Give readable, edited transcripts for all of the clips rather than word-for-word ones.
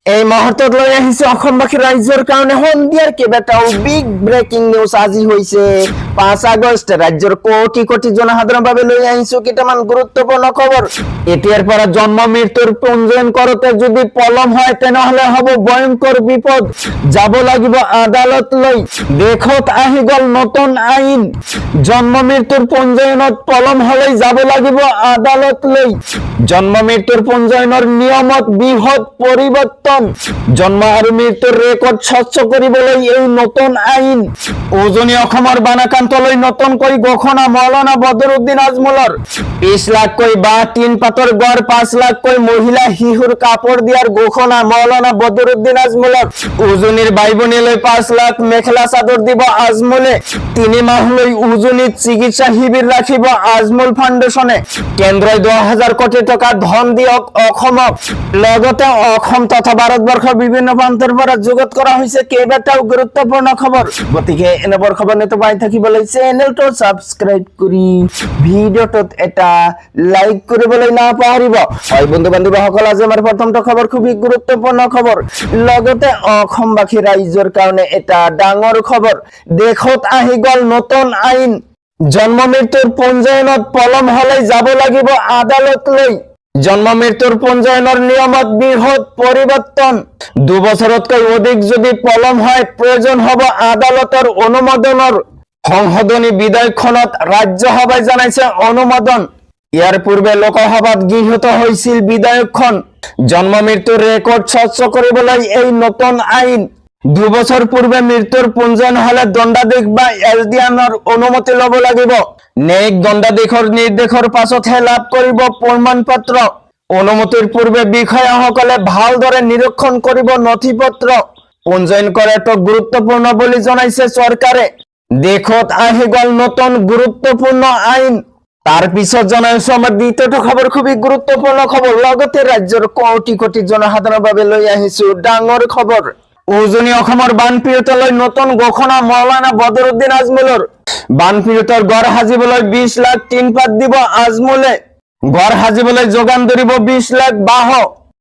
এই মুহূর্তত লৈ আহিছে অসমবাসী ৰাইজৰ কাৰণে সন্ধিয়াৰ কেইবাটাও বিগ ব্ৰেকিং নিউজ আজি হৈছে 5 আগষ্ট ৰাজ্যৰ কোটি কোটি জনসাধাৰণৰ বাবে লৈ আহিছো কেইটামান গুৰুত্বপূৰ্ণ খবৰ। এতিয়াৰ পৰা জন্ম মৃত্যুৰ পঞ্জীয়ন কৰোতে যদি পলম হয় তেনেহলে হ'ব ভয়ংকৰ বিপদ, যাব লাগিব আদালতলৈ। দেশত আহি গল নতুন আইন, জন্ম মৃত্যুৰ পঞ্জীয়নত পলম হলে যাব লাগিব আদালতলৈ। জন্ম মৃত্যুৰ পঞ্জীয়নৰ নিয়মত বৃহৎ পৰিৱৰ্তন, জন্ম আৰু মৃত্যুৰ ৰেকৰ্ড স্বচ্ছ কৰিবলৈ এই নতুন আইন। উজনি অসমৰ বানাকান্তলৈ নতুনকৈ ঘোষণা মৌলানা বদৰুদ্দিন আজমলৰ। 20 লাখকৈ বাঁহ তিন পাতৰ গড়, 5 লাখকৈ মহিলা শিশুৰ কাপোৰ দিয়াৰ ঘোষণা মৌলানা বদৰুদ্দিন আজমলৰ। উজনিৰ বাই ভনীলৈ 5 লাখ মেখেলা চাদৰ দিব আজমলে। 3 মাহলৈ উজনিত চিকিৎসা শিবিৰ ৰাখিব আজমল ফাউণ্ডেশ্যনে। কেন্দ্ৰই 10,000 কোটি টকা ধন দিয়ক অসমক। লগতে অসম তথা ভাৰতবৰ্ষৰ বিভিন্ন প্ৰান্তৰ পৰা যোগত কৰা হৈছে কেইবাটাও গুৰুত্বপূৰ্ণ খবৰ। গতিকে এনেবোৰ খবৰ নিতে পাই থাকিবলৈ চেনেলটো সাবস্ক্ৰাইব কৰি ভিডিঅ'টোত এটা লাইক কৰিবলৈ নাপাহৰিব। হয় বন্ধু বান্ধৱীসকল, আজি আমাৰ প্ৰথমটো খবৰ খুবেই গুৰুত্বপূৰ্ণ খবৰ, লগতে অসমবাসী ৰাইজৰ কাৰণে এটা ডাঙৰ খবৰ। দেশত আহি গল নতুন আইন, জন্ম মৃত্যুৰ পঞ্জীয়নত পলম হলে যাব লাগিব আদালতলৈ। জন্ম মৃত্যুৰ পঞ্জীয়নৰ নিয়মত বৃহৎ পৰিৱৰ্তন, 2 বছৰতকৈ অধিক যদি পলম হয় প্ৰয়োজন হ'ব আদালতৰ অনুমোদনৰ। সংশোধনী বিধেয়কখনত ৰাজ্যসভাই জনাইছে অনুমোদন। ইয়াৰ পূৰ্বে লোকসভাত গৃহীত হৈছিল বিধেয়কখন। জন্ম মৃত্যুৰ ৰেকৰ্ড স্বচ্ছ কৰিবলৈ এই নতুন আইন। 2 বছৰ পূৰ্বে মৃত্যুৰ পঞ্জীয়ন হলে দণ্ডাধীশ বা এছডিএমৰ অনুমতি ল'ব লাগিব। ন্যায়িক দণ্ডাধীশৰ নিৰ্দেশৰ পাছতহে লাভ কৰিব প্ৰমাণ পত্ৰ। অনুমতিৰ পূৰ্বে বিষয়াসকলে ভালদৰে নিৰীক্ষণ কৰিব নথি পত্ৰ। পঞ্জীয়ন কৰাটো গুৰুত্বপূৰ্ণ বুলি জনাইছে চৰকাৰে। দেশত আহি গল নতুন গুৰুত্বপূৰ্ণ আইন। তাৰ পিছত জনাইছো আমাৰ দ্বিতীয়টো খবৰ খুবেই গুৰুত্বপূৰ্ণ খবৰ, লগতে ৰাজ্যৰ কোটি কোটি জনসাধাৰণৰ বাবে লৈ আহিছো ডাঙৰ খবৰ। উজনি অসমৰ বানপীড়িতলৈ নতুন ঘোষণা মৌলানা বদৰুদ্দিন আজমলৰ। বানপীড়িতৰ ঘৰ সাজিবলৈ 20 লাখ টিন পাত দিব আজমলে। ঘৰ সাজিবলৈ যোগান ধৰিব 20 লাখ বাঁহ।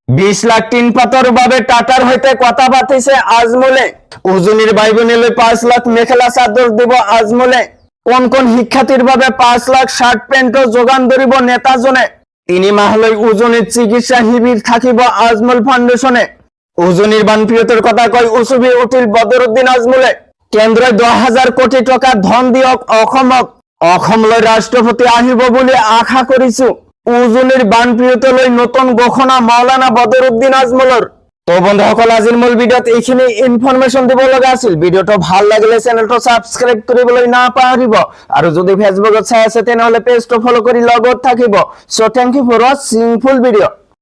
20 লাখ টিন পাতৰ বাবে টাটাৰ সৈতে কথা পাতিছে আজমলে। উজনিৰ বাই ভনীলৈ 5 লাখ মেখেলা চাদৰ দিব আজমলে। কোন কোন শিক্ষাৰ্থীৰ বাবে 5 লাখ শাৰ্ট পেণ্টৰ যোগান ধৰিব নেতাজনে। 3 মাহলৈ উজনিত চিকিৎসা শিবিৰ থাকিব আজমল ফাউণ্ডেশ্যনে। উজনিৰ বানপীড়িতৰ কথা কৈ উচুবি উঠিল বদৰুদ্দিন আজমলে। কেন্দ্ৰই 10,000 কোটি টকা ধন দিয়ক অসমক। অসমলৈ ৰাষ্ট্ৰপতি আহিব বুলি আশা কৰিছো। উজনিৰ বানপীড়িতলৈ নতুন ঘোষণা মৌলানা বদৰুদ্দিন আজমলৰ। তো বন্ধুসকল, আজিৰ মূল ভিডিঅ'ত এইখিনি ইনফৰমেশ্যন দিব লগা আছিল। ভিডিঅ'টো ভাল লাগিলে চেনেলটো সাবস্ক্ৰাইব কৰিবলৈ নাপাহৰিব, আৰু যদি ফেচবুকত চাই আছে তেনেহলে পেজটো ফলো কৰি লগত থাকিব। So thank you for watching full ভিডিঅ'।